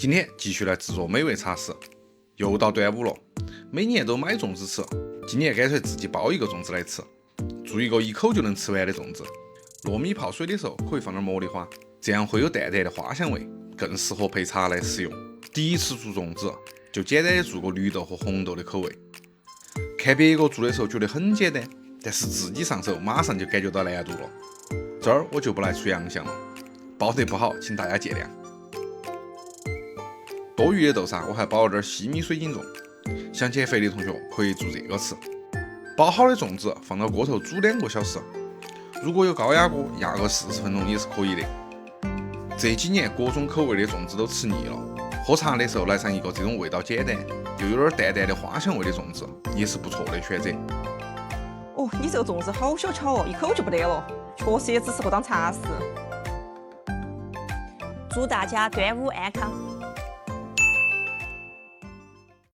今天继续来制作美味茶食。又到端午了，每年都买粽子吃，今年干脆自己包一个粽子来吃，做一个一口就能吃完的粽子。糯米泡水的时候可以放点茉莉花，这样会有淡淡的花香味，更适合配茶来食用。第一次做粽子，就简单的做个绿豆和红豆的口味。看别个做的时候觉得很简单，但是自己上手马上就感觉到难度了。这儿我就不来出洋相了，包得不好，请大家见谅。多余的豆沙我还包了点西米水晶粽，想减肥的同学可以做这个吃。包好的粽子放到锅头煮2个小时，如果有高压锅，压个40分钟也是可以的。这几年各种口味的粽子都吃腻了，喝茶的时候来上一个这种味道简单又有点淡淡的花香味的粽子，也是不错的选择。哦，你这个粽子好小巧哦，一口就不得了，确实也只适合当茶食。祝大家端午安康！